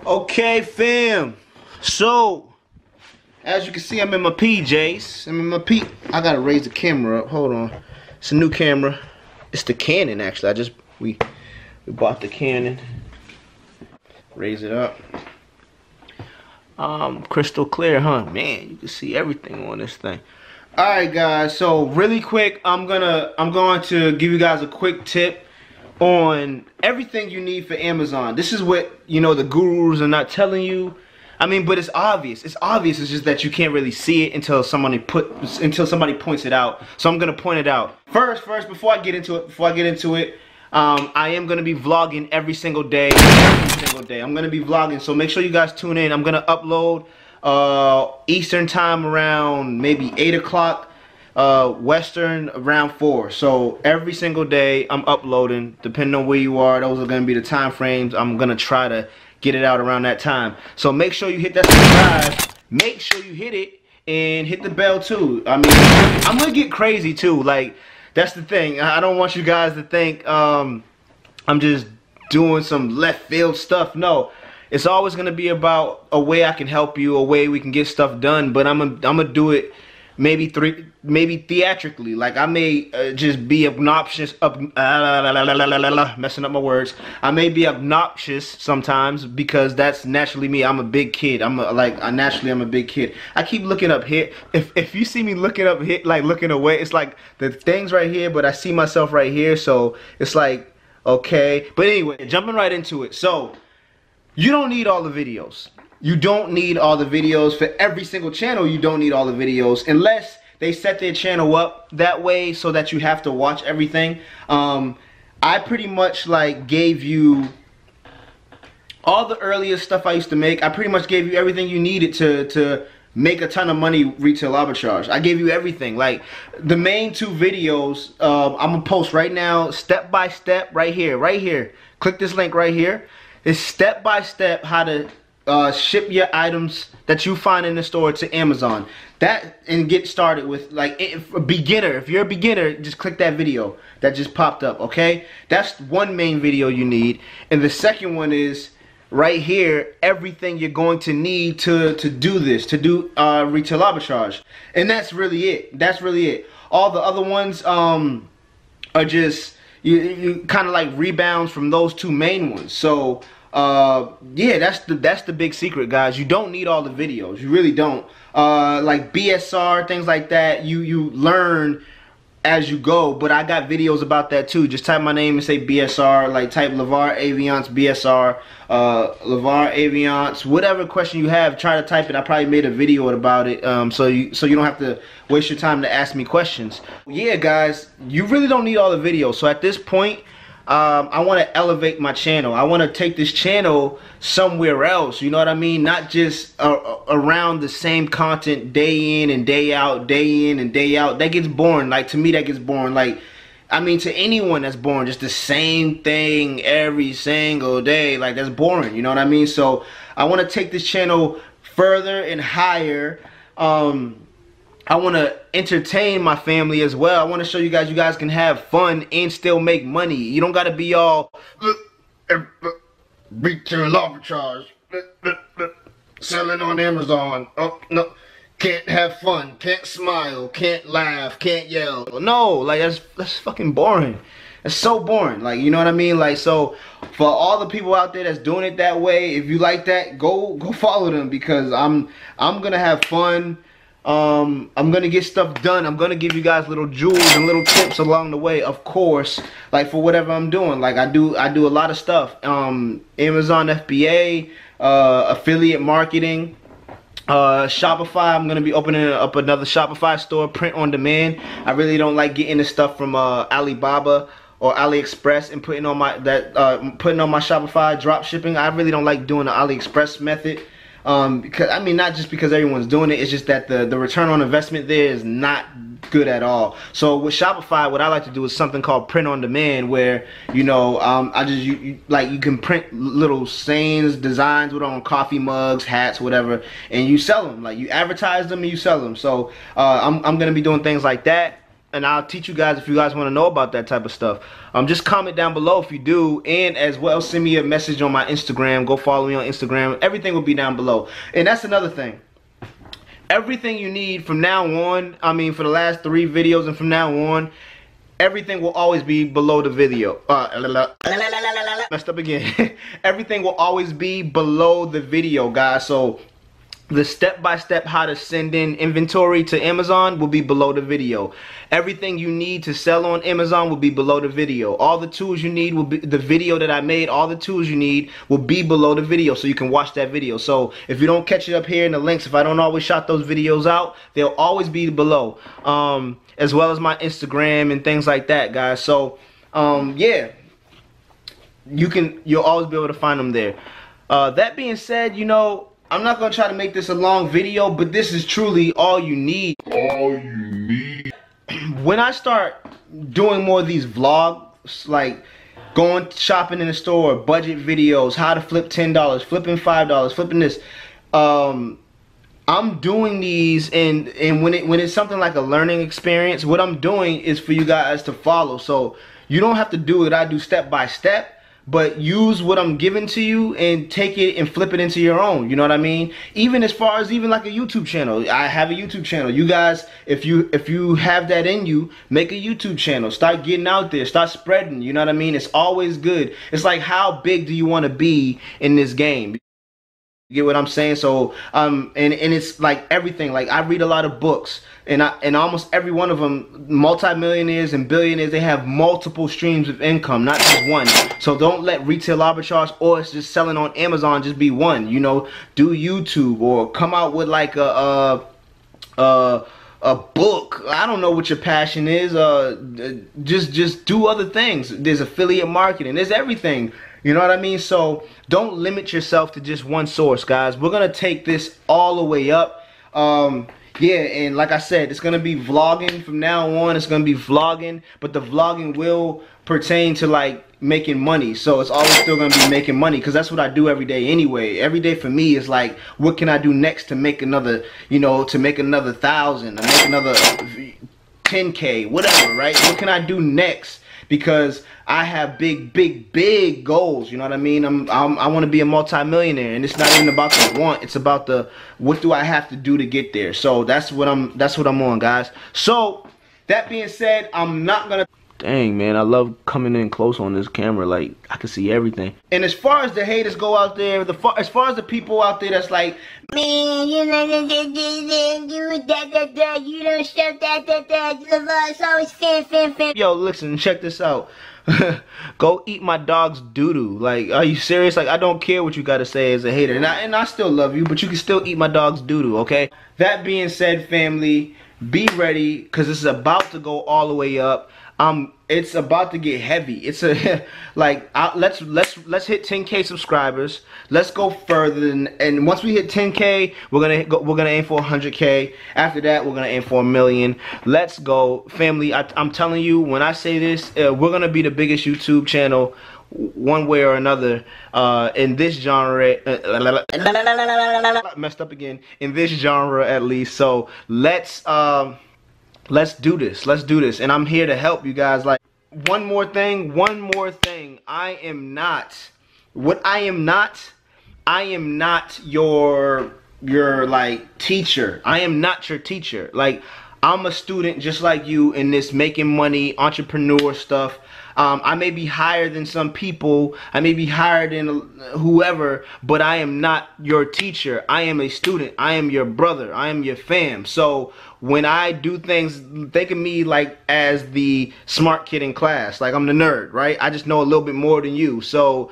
Okay, fam. So, as you can see, I'm in my PJs. I gotta raise the camera up. Hold on. It's a new camera. It's the Canon, actually. We bought the Canon. Raise it up. Crystal clear, huh? Man, you can see everything on this thing. Alright guys, so really quick, I'm going to give you guys a quick tip on everything you need for Amazon. This is what, you know, the gurus are not telling you. I mean, but it's obvious. It's obvious. It's just that you can't really see it until somebody points it out. So I'm gonna point it out. First, before I get into it, I am gonna be vlogging every single day. I'm gonna be vlogging, so make sure you guys tune in. I'm gonna upload Eastern time around maybe 8 o'clock. Western around 4. So every single day I'm uploading, depending on where you are. Those are gonna be the time frames. I'm gonna try to get it out around that time. So make sure you hit that subscribe. Make sure you hit it and hit the bell too. I mean, I'm gonna get crazy too. Like, that's the thing. I don't want you guys to think I'm just doing some left field stuff. No, it's always gonna be about a way I can help you, a way we can get stuff done. But I'm gonna do it maybe theatrically. Like, I may just be obnoxious, messing up my words. I may be obnoxious sometimes because that's naturally me. I'm a big kid. Naturally I'm a big kid. I keep looking up here. If you see me looking up here, like looking away, it's like the thing's right here, but I see myself right here, so it's like, okay. But anyway, jumping right into it. So you don't need all the videos. You don't need all the videos for every single channel. You don't need all the videos unless they set their channel up that way so that you have to watch everything. I pretty much like gave you all the earliest stuff I used to make. I pretty much gave you everything you needed to make a ton of money retail arbitrage. I gave you everything. Like, the main 2 videos, I'm gonna post right now, step by step, right here. Click this link right here. It's step by step how to ship your items that you find in the store to Amazon. And get started with, like, a beginner. If you're a beginner, just click that video that just popped up, okay? That's one main video you need. And the second one is right here, everything you're going to need to do this, to do retail arbitrage. And that's really it. All the other ones are just you kind of like rebounds from those 2 main ones. So yeah, that's the big secret, guys. You don't need all the videos. You really don't. Like BSR, things like that, you learn as you go, but I got videos about that too. Just type my name and say BSR, like type Lavar Aviance BSR, Lavar Aviance, whatever question you have, try to type it. I probably made a video about it, so you don't have to waste your time to ask me questions. Yeah, guys, you really don't need all the videos. So at this point, I want to elevate my channel. I want to take this channel somewhere else, you know what I mean? Not just around the same content day in and day out, day in and day out. That gets boring. Like, to me, that gets boring. Like, I mean, to anyone that's boring, just the same thing every single day. Like, that's boring, you know what I mean? So I want to take this channel further and higher. I want to entertain my family as well. I want to show you guys can have fun and still make money. You don't got to be all retail arbitrage, selling on Amazon. Oh, no, can't have fun, can't smile, can't laugh, can't yell. No, like, that's fucking boring. It's so boring. Like, you know what I mean? Like, so for all the people out there that's doing it that way, if you like that, go follow them, because I'm gonna have fun. I'm gonna get stuff done. I'm gonna give you guys little jewels and little tips along the way, of course, like for whatever I'm doing. Like, I do a lot of stuff. Amazon FBA, affiliate marketing, Shopify. I'm gonna be opening up another Shopify store, print on demand. I really don't like getting the stuff from Alibaba or AliExpress and putting on my Shopify drop shipping. I really don't like doing the AliExpress method. Because, I mean, not just because everyone's doing it, it's just that the return on investment there is not good at all. So with Shopify, what I like to do is something called print on demand, where, you know, you can print little sayings, designs with on coffee mugs, hats, whatever, and you sell them. Like, you advertise them and you sell them. So I'm gonna be doing things like that. and I'll teach you guys if you guys want to know about that type of stuff. Just comment down below if you do, and as well send me a message on my Instagram. Go follow me on Instagram. Everything will be down below. And that's another thing. Everything you need from now on, I mean for the last 3 videos and from now on, everything will always be below the video. Messed up again. Everything will always be below the video, guys. So the step-by-step how to send in inventory to Amazon will be below the video. Everything you need to sell on Amazon will be below the video. All the tools you need will be the video that I made. All the tools you need will be below the video, so you can watch that video. So if you don't catch it up here in the links, if I don't always shout those videos out, they'll always be below. As well as my Instagram and things like that, guys. So yeah, you'll always be able to find them there. That being said, you know, I'm not gonna try to make this a long video, but this is truly all you need. When I start doing more of these vlogs, like going shopping in the store, budget videos, how to flip $10, flipping $5, flipping this, I'm doing these, and when it's something like a learning experience, what I'm doing is for you guys to follow. So you don't have to do what I do step by step, but use what I'm giving to you and take it and flip it into your own. You know what I mean? Even as far as even like a YouTube channel. I have a YouTube channel. You guys, if you have that in you, make a YouTube channel. Start getting out there. Start spreading. You know what I mean? It's always good. It's like, how big do you want to be in this game? You get what I'm saying? So and it's like everything. Like, I read a lot of books, and almost every one of them, multimillionaires and billionaires, they have multiple streams of income, not just one. So don't let retail arbitrage or it's just selling on Amazon just be one. You know, do YouTube or come out with like a book. I don't know what your passion is. Just do other things. There's affiliate marketing. There's everything. You know what I mean? So don't limit yourself to just one source, guys. We're gonna take this all the way up. Yeah, and like I said, it's gonna be vlogging from now on. It's gonna be vlogging, but the vlogging will pertain to like making money. So it's always still gonna be making money, because that's what I do every day anyway. Every day for me is like, what can I do next to make another, you know, to make another 1,000, to make another 10K, whatever, right? What can I do next? Because I have big goals. You know what I mean? I want to be a multi-millionaire, and it's not even about the want. It's about the what do I have to do to get there. So that's what I'm on, guys. So that being said, I'm not gonna. Dang, man, I love coming in close on this camera. Like, I can see everything. And as far as the haters go out there, as far as the people out there that's like, man, you don't show that, it's always fan. Yo, listen, check this out. Go eat my dog's doo-doo. Like, are you serious? Like, I don't care what you gotta say as a hater. And I still love you, but you can still eat my dog's doo-doo, okay? That being said, family, be ready, because this is about to go all the way up. It's about to get heavy. It's a like let's hit 10K subscribers. Let's go further, and once we hit 10K, we're gonna aim for 100K. After that, we're gonna aim for 1 million. Let's go, family. I'm telling you, when I say this, we're gonna be the biggest YouTube channel one way or another in this genre. Messed up again. In this genre, at least. So let's do this. Let's do this. And I'm here to help you guys. Like, one more thing. I am not your like teacher. I am not your teacher. Like, I'm a student just like you in this making money, entrepreneur stuff. I may be higher than some people, I may be higher than whoever, but I am not your teacher. I am a student. I am your brother. I am your fam. So when I do things, think of me like as the smart kid in class. Like, I'm the nerd, right? I just know a little bit more than you. So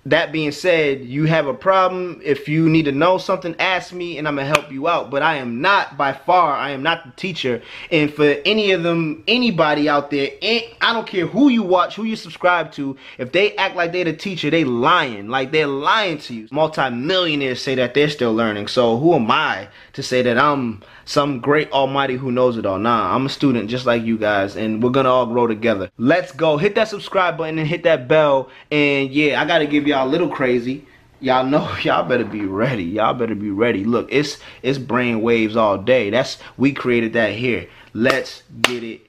that being said, you have a problem, if you need to know something, ask me and I'm gonna help you out. But I am not, by far, I am not the teacher. And for any of them, anybody out there, I don't care who you watch, who you subscribe to, if they act like they're the teacher, they lying. Like, they're lying to you. Multi-millionaires say that they're still learning. So who am I to say that I'm some great almighty who knows it all? Nah, I'm a student just like you guys, and we're gonna all grow together. Let's go. Hit that subscribe button and hit that bell. And yeah, I gotta give y'all a little crazy. Y'all know, y'all better be ready. Y'all better be ready. Look, it's brain waves all day. We created that here. Let's get it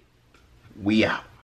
We out.